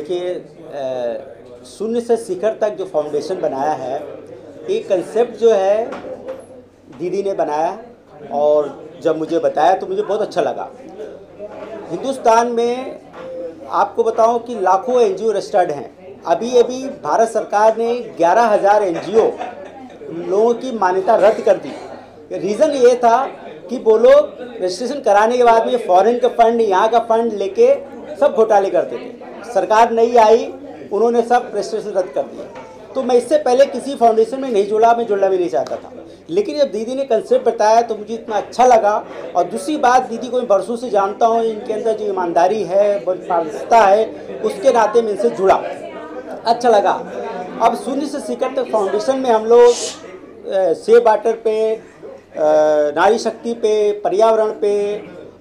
देखिए, शून्य से शिखर तक जो फाउंडेशन बनाया है, एक कंसेप्ट जो है दीदी ने बनाया और जब मुझे बताया तो मुझे बहुत अच्छा लगा। हिंदुस्तान में आपको बताऊं कि लाखों एनजीओ रजिस्टर्ड हैं। अभी अभी भारत सरकार ने 11,000 एनजीओ लोगों की मान्यता रद्द कर दी। रीज़न ये था कि वो लोग रजिस्ट्रेशन कराने के बाद में फॉरेन का फंड, यहाँ का फंड लेके सब घोटाले करते थे। सरकार नहीं आई, उन्होंने सब रजिस्ट्रेशन रद्द कर दिए। तो मैं इससे पहले किसी फाउंडेशन में नहीं जुड़ा, मैं जुड़ना भी नहीं चाहता था, लेकिन जब दीदी ने कंसेप्ट बताया तो मुझे इतना अच्छा लगा। और दूसरी बात, दीदी को मैं बरसों से जानता हूँ, इनके अंदर जो ईमानदारी है, पारदर्शिता है, उसके नाते मैं इनसे जुड़ा, अच्छा लगा। अब शून्य से शिखर तक फाउंडेशन में हम लोग सेव वाटर पे, नारी शक्ति पे, पर्यावरण पे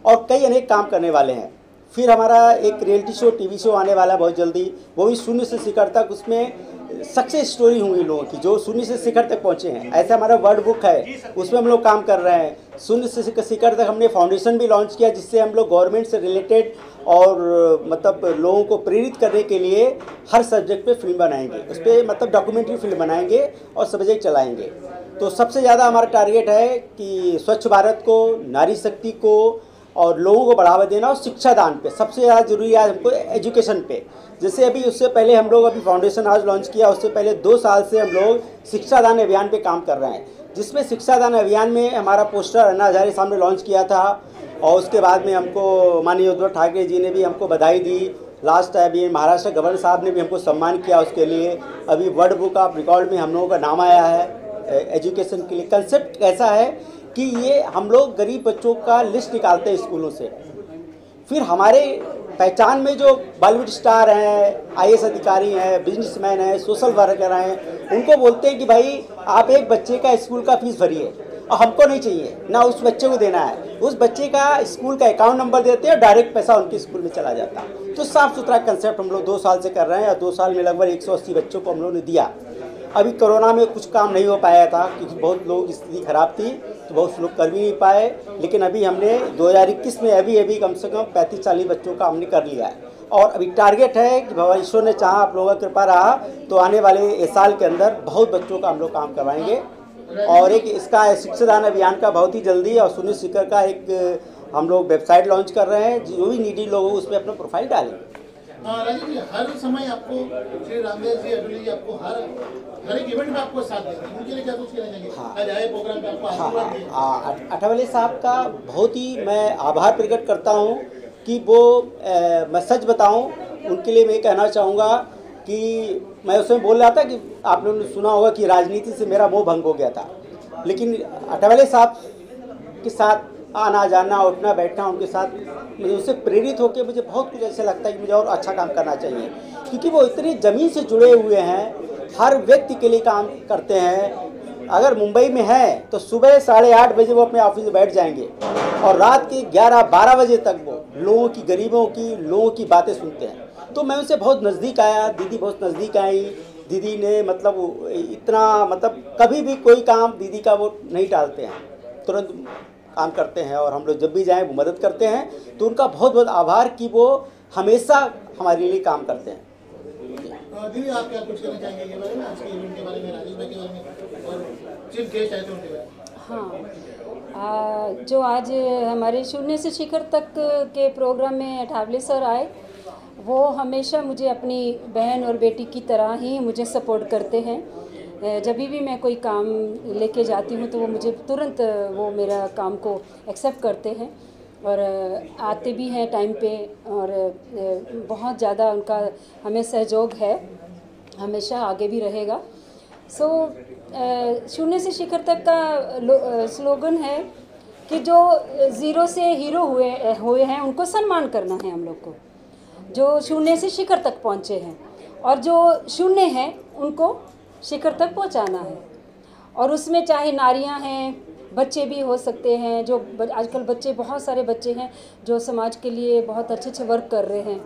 और कई अनेक काम करने वाले हैं। फिर हमारा एक रियलिटी शो, टीवी शो आने वाला है बहुत जल्दी, वो भी शून्य से शिखर तक। उसमें सक्सेस स्टोरी होंगी लोगों की जो शून्य से शिखर तक पहुंचे हैं। ऐसे हमारा वर्ड बुक है, उसमें हम लोग काम कर रहे हैं। शून्य से शिखर तक हमने फाउंडेशन भी लॉन्च किया, जिससे हम लोग गवर्नमेंट से रिलेटेड और मतलब लोगों को प्रेरित करने के लिए हर सब्जेक्ट पे फिल्म बनाएंगे, उस पर मतलब डॉक्यूमेंट्री फिल्म बनाएंगे और सब्जेक्ट चलाएंगे। तो सबसे ज़्यादा हमारा टारगेट है कि स्वच्छ भारत को, नारी शक्ति को और लोगों को बढ़ावा देना और शिक्षा दान पे सबसे ज़्यादा जरूरी है हमको, एजुकेशन पे। जैसे अभी उससे पहले हम लोग अभी फाउंडेशन आज लॉन्च किया, उससे पहले 2 साल से हम लोग शिक्षा दान अभियान पे काम कर रहे हैं, जिसमें शिक्षा दान अभियान में हमारा पोस्टर अन्ना हजारे सामने लॉन्च किया था। और उसके बाद में हमको माननीय उद्धव ठाकरे जी ने भी हमको बधाई दी। लास्ट अभी महाराष्ट्र गवर्नर साहब ने भी हमको सम्मान किया उसके लिए। अभी वर्ल्ड बुक ऑफ रिकॉर्ड में हम लोगों का नाम आया है एजुकेशन के लिए। कंसेप्ट ऐसा है कि ये हम लोग गरीब बच्चों का लिस्ट निकालते हैं स्कूलों से, फिर हमारे पहचान में जो बॉलीवुड स्टार हैं, आईएएस अधिकारी हैं, बिजनेसमैन हैं, सोशल वर्कर हैं, उनको बोलते हैं कि भाई आप एक बच्चे का स्कूल का फीस भरिए, और हमको नहीं चाहिए ना उस बच्चे को देना है, उस बच्चे का स्कूल का अकाउंट नंबर देते हैं, डायरेक्ट पैसा उनके स्कूल में चला जाता है। तो साफ़ सुथरा कंसेप्ट हम लोग 2 साल से कर रहे हैं और 2 साल में लगभग 180 बच्चों को हम लोगों ने दिया। अभी कोरोना में कुछ काम नहीं हो पाया था क्योंकि बहुत लोगों की स्थिति खराब थी, तो बहुत लोग कर भी नहीं पाए, लेकिन अभी हमने 2021 में अभी कम से कम 35-40 बच्चों का हमने कर लिया है। और अभी टारगेट है कि भगवान ईश्वर ने चाहा, आप लोगों की कृपा रहा तो आने वाले इस साल के अंदर बहुत बच्चों का हम लोग काम करवाएंगे। और एक इसका शिक्षादान अभियान का बहुत ही जल्दी और शून्य शिखर का एक हम लोग वेबसाइट लॉन्च कर रहे हैं, जो भी नीडी लोग उस पर अपना प्रोफाइल डालें। राजीव जी, हर समय आपको श्री रामदेव जी, अटुल जी आपको हर एक इवेंट में आपको साथ देते हैं, उनके लिए क्या कुछ कहना चाहेंगे? आज आए प्रोग्राम पे आपको आशीर्वाद दिए। अठावले साहब का बहुत ही मैं आभार प्रकट करता हूँ कि वो मैं सच बताऊँ, उनके लिए मैं कहना चाहूँगा कि मैं उसमें बोल रहा था कि आप लोगों ने सुना होगा कि राजनीति से मेरा मोह भंग हो गया था, लेकिन अठावले साहब के साथ आना जाना, उठना बैठना, उनके साथ मुझे उससे प्रेरित होकर मुझे बहुत कुछ ऐसा लगता है कि मुझे और अच्छा काम करना चाहिए, क्योंकि वो इतनी ज़मीन से जुड़े हुए हैं, हर व्यक्ति के लिए काम करते हैं। अगर मुंबई में है तो सुबह 8:30 बजे वो अपने ऑफिस में बैठ जाएंगे और रात के 11-12 बजे तक वो लोगों की, गरीबों की, लोगों की बातें सुनते हैं। तो मैं उनसे बहुत नज़दीक आया, दीदी बहुत नज़दीक आई। दीदी ने मतलब इतना मतलब कभी भी कोई काम दीदी का वो नहीं टालते हैं, तुरंत काम करते हैं और हम लोग जब भी जाएं वो मदद करते हैं। तो उनका बहुत बहुत आभार कि वो हमेशा हमारे लिए काम करते हैं। दीदी, आप क्या कुछ कहना चाहेंगे ये बारे में, आज के इवेंट के बारे में, राजेश भाई के बारे में और चीफ गेस्ट आए थे उनके बारे में? हाँ, जो आज हमारे शून्य से शिखर तक के प्रोग्राम में अठावले सर आए, वो हमेशा मुझे अपनी बहन और बेटी की तरह ही मुझे सपोर्ट करते हैं। जब भी मैं कोई काम लेके जाती हूँ तो वो मुझे तुरंत वो मेरा काम को एक्सेप्ट करते हैं और आते भी हैं टाइम पे, और बहुत ज़्यादा उनका हमें सहयोग है, हमेशा आगे भी रहेगा। शून्य से शिखर तक का स्लोगन है कि जो ज़ीरो से हीरो हुए हैं उनको सम्मान करना है हम लोग को, जो शून्य से शिखर तक पहुँचे हैं, और जो शून्य हैं उनको शिखर तक पहुंचाना है। और उसमें चाहे नारियां हैं, बच्चे भी हो सकते हैं, जो आजकल बच्चे, बहुत सारे बच्चे हैं जो समाज के लिए बहुत अच्छे वर्क कर रहे हैं,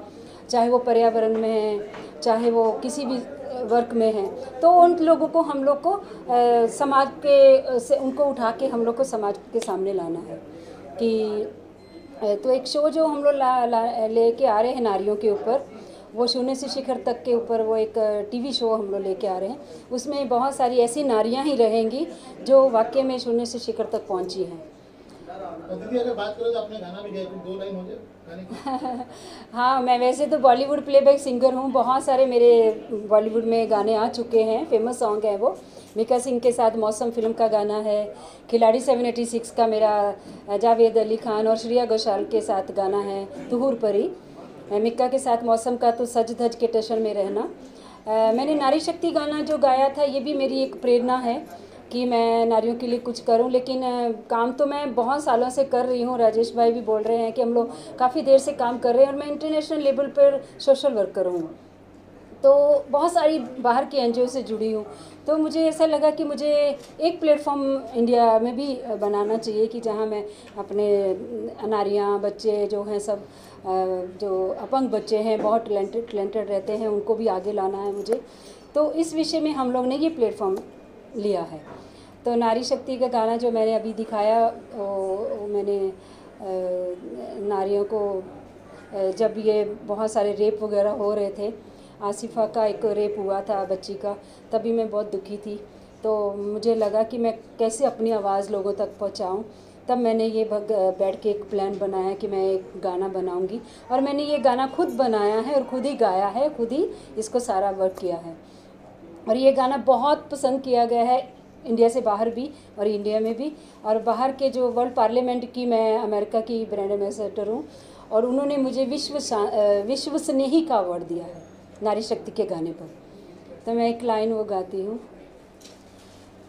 चाहे वो पर्यावरण में हैं, चाहे वो किसी भी वर्क में हैं। तो उन लोगों को हम लोग को समाज के से उनको उठा के हम लोग को समाज के सामने लाना है कि तो एक शो जो हम लोग लेके आ रहे हैं नारियों के ऊपर, वो शून्य से शिखर तक के ऊपर वो एक टीवी शो हम लोग लेके आ रहे हैं। उसमें बहुत सारी ऐसी नारियां ही रहेंगी जो वाकई में शून्य से शिखर तक पहुंची हैं। दीदी अगर बात करें तो आपने गाना भी गाया, 2 लाइन हो जाए गाने की। हाँ, मैं वैसे तो बॉलीवुड प्लेबैक सिंगर हूँ। बहुत सारे मेरे बॉलीवुड में गाने आ चुके हैं, फेमस सॉन्ग है वो। मीका सिंह के साथ मौसम फिल्म का गाना है, खिलाड़ी 786 का मेरा जावेद अली खान और श्रेया घोषाल के साथ गाना है तुहुर परी। मीका के साथ मौसम का तो सज धज के टशन में रहना। मैंने नारी शक्ति गाना जो गाया था, ये भी मेरी एक प्रेरणा है कि मैं नारियों के लिए कुछ करूं। लेकिन काम तो मैं बहुत सालों से कर रही हूं। राजेश भाई भी बोल रहे हैं कि हम लोग काफ़ी देर से काम कर रहे हैं और मैं इंटरनेशनल लेवल पर सोशल वर्कर हूं, तो बहुत सारी बाहर की एनजीओ से जुड़ी हूँ। तो मुझे ऐसा लगा कि मुझे एक प्लेटफॉर्म इंडिया में भी बनाना चाहिए कि जहाँ मैं अपने नारियाँ, बच्चे जो हैं सब, जो अपंग बच्चे हैं, बहुत टैलेंटेड रहते हैं, उनको भी आगे लाना है मुझे। तो इस विषय में हम लोग ने ये प्लेटफॉर्म लिया है। तो नारी शक्ति का गाना जो मैंने अभी दिखाया, वो मैंने नारियों को, जब ये बहुत सारे रेप वगैरह हो रहे थे, आसिफा का एक रेप हुआ था बच्ची का, तभी मैं बहुत दुखी थी। तो मुझे लगा कि मैं कैसे अपनी आवाज़ लोगों तक पहुंचाऊं। तब मैंने ये बैठ के एक प्लान बनाया कि मैं एक गाना बनाऊंगी, और मैंने ये गाना खुद बनाया है और खुद ही गाया है, खुद ही इसको सारा वर्क किया है। और ये गाना बहुत पसंद किया गया है इंडिया से बाहर भी और इंडिया में भी। और बाहर के जो वर्ल्ड पार्लियामेंट की, मैं अमेरिका की ब्रांड एम्बेसडर हूँ, और उन्होंने मुझे विश्व स्नेही का अवार्ड दिया है नारी शक्ति के गाने पर। तो मैं एक लाइन वो गाती हूँ।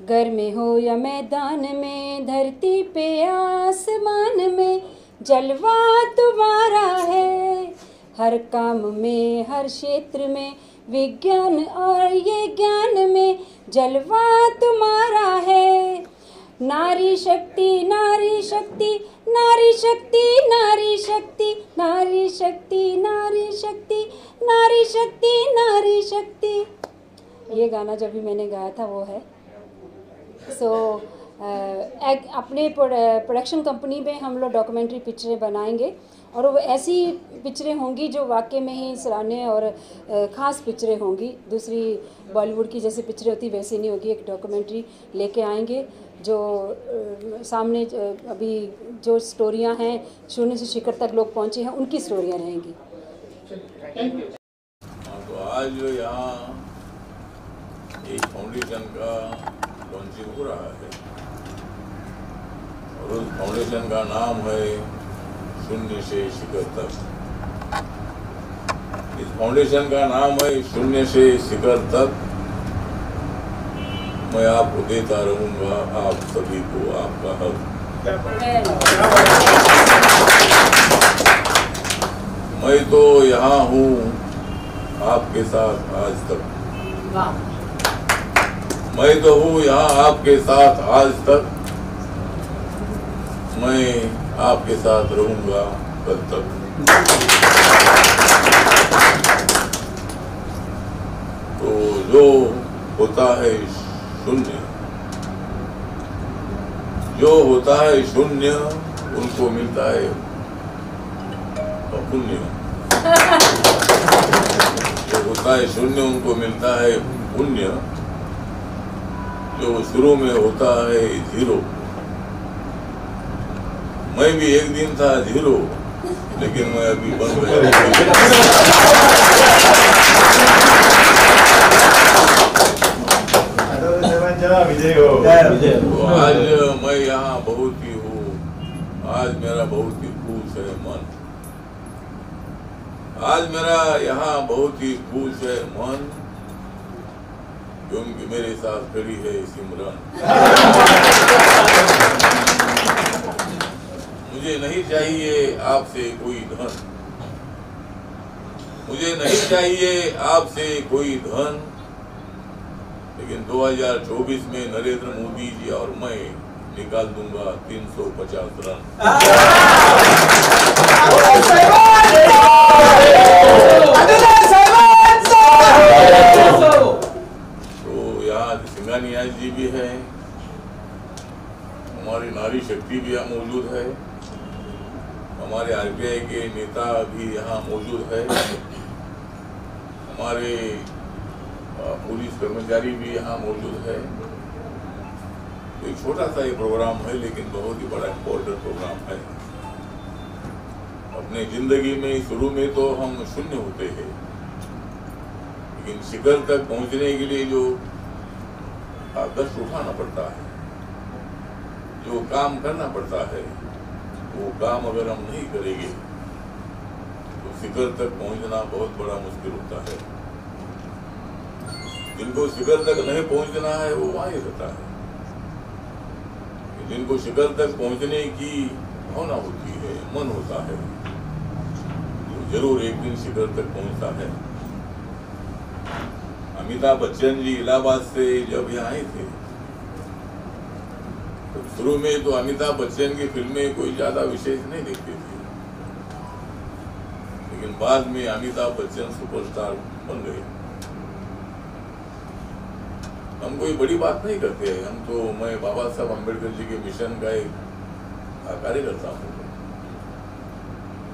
घर में हो या मैदान में, धरती पे आसमान में, जलवा तुम्हारा है। हर काम में, हर क्षेत्र में, विज्ञान और ये ज्ञान में, जलवा तुम्हारा है। नारी शक्ति, नारी शक्ति, नारी शक्ति, नारी शक्ति, नारी शक्ति, नारी शक्ति, नारी शक्ति, नारी शक्ति। ये गाना जब भी मैंने गाया था वो है। अपने प्रोडक्शन कंपनी में हम लोग डॉक्यूमेंट्री पिक्चरें बनाएंगे, और वो ऐसी पिक्चरें होंगी जो वाकई में ही सराहनीय और ख़ास पिक्चरें होंगी। दूसरी बॉलीवुड की जैसे पिक्चरें होती वैसी नहीं होगी। एक डॉक्यूमेंट्री लेके आएंगे जो सामने अभी जो स्टोरियां हैं, शून्य से शिखर तक लोग पहुंचे हैं, उनकी स्टोरियां रहेंगी। तो आज यहाँ एक फाउंडेशन का लॉन्चिंग हो रहा है, और उस फाउंडेशन का नाम है शून्य से शिखर तक। इस फाउंडेशन का नाम है शून्य से शिखर तक। मैं आपको देता रहूंगा, आप सभी को आपका हक। मैं तो यहाँ हूँ आपके साथ आज तक, मैं तो हूँ यहाँ आपके साथ आज तक, मैं आपके साथ रहूंगा कल तक। तो जो होता है शून्य, जो होता है शून्य, उनको मिलता है पुण्य। जो होता है शून्य उनको मिलता है पुण्य। जो शुरू में होता है जीरो, मैं भी एक दिन था जीरो, लेकिन मैं अभी बन गया। तो आज मैं यहाँ बहुत ही हूँ, आज मेरा बहुत ही खुश है मन, आज मेरा यहाँ बहुत ही खुश है मन, क्योंकि मेरे साथ खड़ी है सिमरन। मुझे नहीं चाहिए आपसे कोई धन, मुझे नहीं चाहिए आपसे कोई धन, लेकिन 2024 में नरेंद्र मोदी जी और मैं निकाल दूंगा 350 रन। तो यहाँ सिंघानिया जी भी है, हमारी नारी शक्ति भी यहाँ मौजूद है, हमारे आरपीआई के नेता भी यहाँ मौजूद है, हमारे पुलिस कर्मचारी भी यहाँ मौजूद है। एक छोटा सा ये प्रोग्राम है लेकिन बहुत ही बड़ा इम्पोर्टेंट प्रोग्राम है। अपने जिंदगी में शुरू में तो हम शून्य होते हैं, लेकिन शिखर तक पहुंचने के लिए जो कष्ट उठाना पड़ता है, जो काम करना पड़ता है, वो काम अगर हम नहीं करेंगे तो शिखर तक पहुंचना बहुत बड़ा मुश्किल होता है। जिनको शिखर तक नहीं पहुंचना है वो वहीं रहता है, जिनको शिखर तक पहुंचने की भावना होती है, मन होता है, तो जरूर एक दिन शिखर तक पहुंचता है। अमिताभ बच्चन जी इलाहाबाद से जब यहाँ आए थे तो शुरू में तो अमिताभ बच्चन की फिल्में कोई ज्यादा विशेष नहीं देखते थे, लेकिन बाद में अमिताभ बच्चन सुपरस्टार बन गए। हम कोई बड़ी बात नहीं करते हैं, हम तो मैं बाबा साहब अम्बेडकर जी के मिशन का एक कार्यकर्ता हूँ।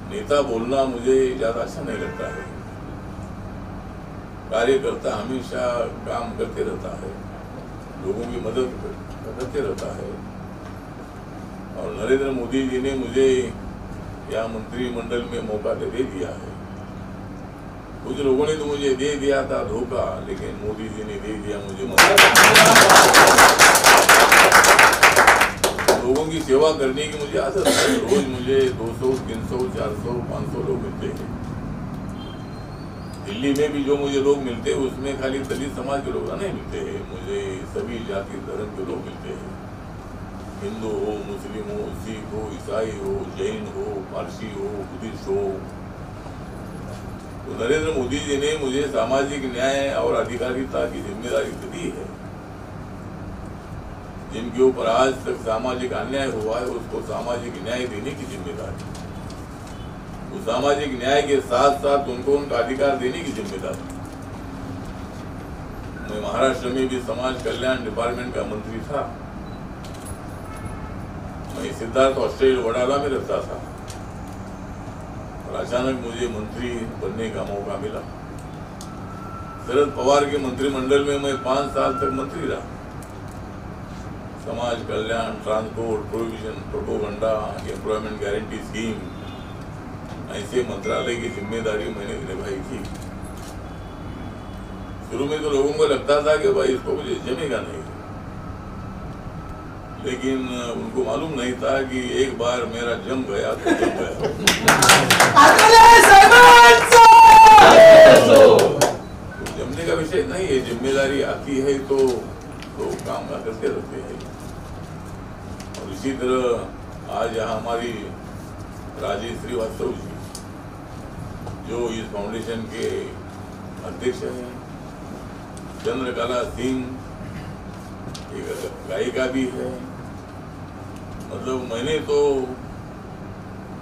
नेता बोलना मुझे ज्यादा अच्छा नहीं लगता है। कार्यकर्ता हमेशा काम करते रहता है, लोगों की मदद करते रहता है। और नरेंद्र मोदी जी ने मुझे यहाँ मंत्रिमंडल में मौका दे दिया है। कुछ लोगों ने तो मुझे दे दिया था धोखा, लेकिन मोदी जी ने दे दिया मुझे मौका। लोगों की सेवा करने की मुझे आदत है। रोज मुझे 200, 300, 400, 500 लोग मिलते हैं। दिल्ली में भी जो मुझे लोग मिलते हैं उसमें खाली दलित समाज के लोग नहीं मिलते हैं, मुझे सभी जाति धर्म के लोग मिलते हैं। हिंदू हो, मुस्लिम हो, सिख हो, ईसाई हो, जैन हो, पारसी हो, बुद्धिस्ट हो। तो नरेंद्र मोदी जी ने मुझे सामाजिक न्याय और अधिकारिता की जिम्मेदारी दी है। जिनके ऊपर आज तक सामाजिक अन्याय हुआ है उसको सामाजिक न्याय देने की जिम्मेदारी, उस सामाजिक न्याय के साथ साथ उनको उनका अधिकार देने की जिम्मेदारी। मैं महाराष्ट्र में भी समाज कल्याण डिपार्टमेंट का मंत्री था। मैं सिद्धार्थ हॉस्टेल वडाला में रहता था और अचानक मुझे मंत्री बनने का मौका मिला। शरद पवार के मंत्रिमंडल में मैं 5 साल तक मंत्री रहा। समाज कल्याण, transport, provision, propaganda, employment guarantee scheme, ऐसे मंत्रालय की जिम्मेदारी मैंने निभाई थी। शुरू में तो लोगों को लगता था कि भाई इसको मुझे जमेगा नहीं, लेकिन उनको मालूम नहीं था कि एक बार मेरा जम गया तो जम गया। तो जमने का विषय नहीं है, जिम्मेदारी आती है तो काम करते रहते हैं। और इसी तरह आज यहाँ हमारी राजेश श्रीवास्तव जी जो इस फाउंडेशन के अध्यक्ष हैं, चंद्रकला सिंह एक गायिका भी है। मतलब मैंने तो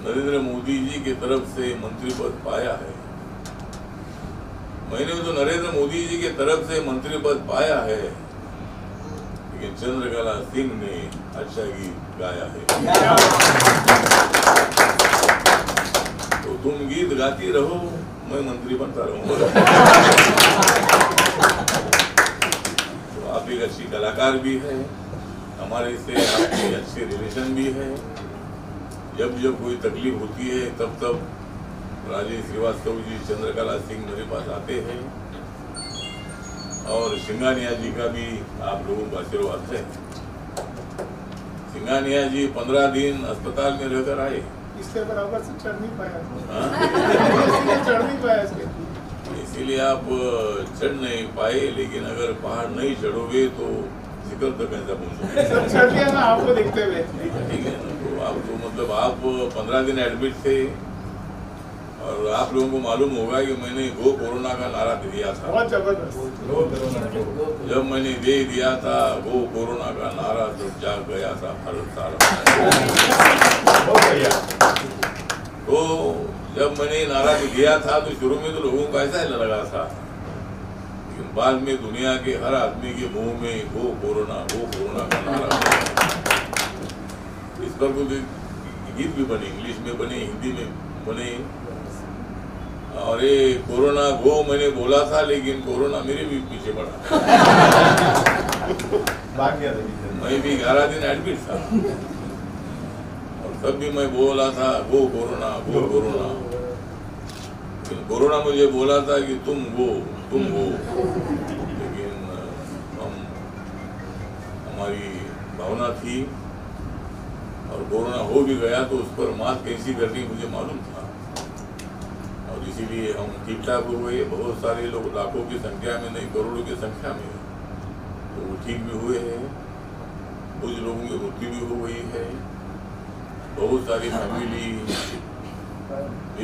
नरेंद्र मोदी जी की तरफ से मंत्री पद पाया है। मैंने तो नरेंद्र मोदी जी की तरफ से मंत्री पद पाया है, लेकिन चंद्रकला सिंह ने अच्छा गीत गाया है। तो तुम गीत गाती रहो, मैं मंत्री बनता रहूंगा। तो आप एक अच्छी कलाकार भी है, हमारे से आपकी अच्छी रिलेशन भी है। जब जब कोई तकलीफ होती है तब तब राजेश श्रीवास्तव जी, चंद्रकला सिंह मेरे पास आते हैं। और सिंघानिया जी का भी आप लोगों का आशीर्वाद है। सिंघानिया जी 15 दिन अस्पताल में रहकर आए। इसके बराबर से चढ़ नहीं पाया। चढ़ नहीं पाया इसीलिए आप चढ़ नहीं पाए, लेकिन अगर पहाड़ नहीं चढ़ोगे तो शिखर तक कैसा पहुँचोगे। चढ़ लिया ना आपको देखते हुए। ठीक है ना, तो आपको मतलब आप 15 दिन एडमिट थे और आप लोगों को मालूम होगा कि मैंने गो कोरोना का नारा दिया था। बहुत जबरदस्त। जब मैंने दे दिया था गो कोरोना का नारा तो जाग गया था भारत सारा। तो जब मैंने नारा दिया था तो शुरू में तो लोगों को ऐसा ही लगा था, लेकिन बाद में दुनिया के हर आदमी के मुंह में गो कोरोना का नारा। इस पर कुछ गीत भी बने, इंग्लिश में बने, हिंदी में बने। और ये कोरोना गो मैंने बोला था, लेकिन कोरोना मेरे भी पीछे पड़ा। मैं भी 11 दिन एडमिट था और तब भी मैं बोला था गो कोरोना, गो कोरोना। कोरोना मुझे बोला था कि तुम गो, लेकिन हमारी भावना थी और कोरोना हो भी गया तो उस पर मात कैसी करनी मुझे मालूम था और इसीलिए हम ठीक ठाक हो गए। बहुत सारे लोग लाखों की संख्या में, नहीं करोड़ों की संख्या में तो वो ठीक भी हुए हैं। कुछ लोगों की मृत्यु भी हो गई है। बहुत सारी फैमिली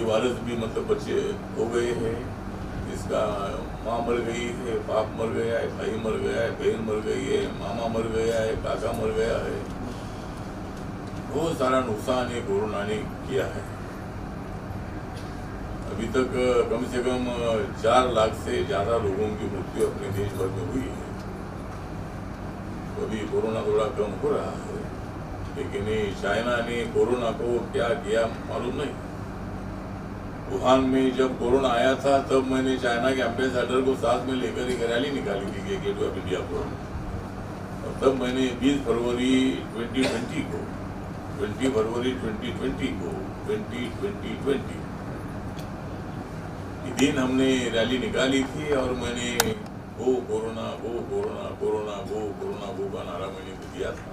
वायरस भी मतलब बच्चे हो गए हैं। इसका माँ मर गई है, बाप मर गया है, भाई मर गया है, बहन मर गई है, मामा मर गया है, काका मर गया है। बहुत सारा नुकसान ये कोरोना ने किया है। अभी तक कम से कम 4 लाख से ज़्यादा लोगों की मृत्यु अपने देश भर में हुई है। तो अभी कोरोना थोड़ा कम हो रहा है, लेकिन चाइना ने कोरोना को क्या किया मालूम नहीं। वुहान में जब कोरोना आया था तब मैंने चाइना के एम्बेसडर को साथ में लेकर एक रैली निकाली थी गेट ऑफ इंडिया पर। और तब मैंने 20 फरवरी 2020 को 2020 दिन हमने रैली निकाली थी और मैंने गो कोरोना, गो कोरोना, कोरोना गो, कोरोना गो का नारा मैंने दिया था।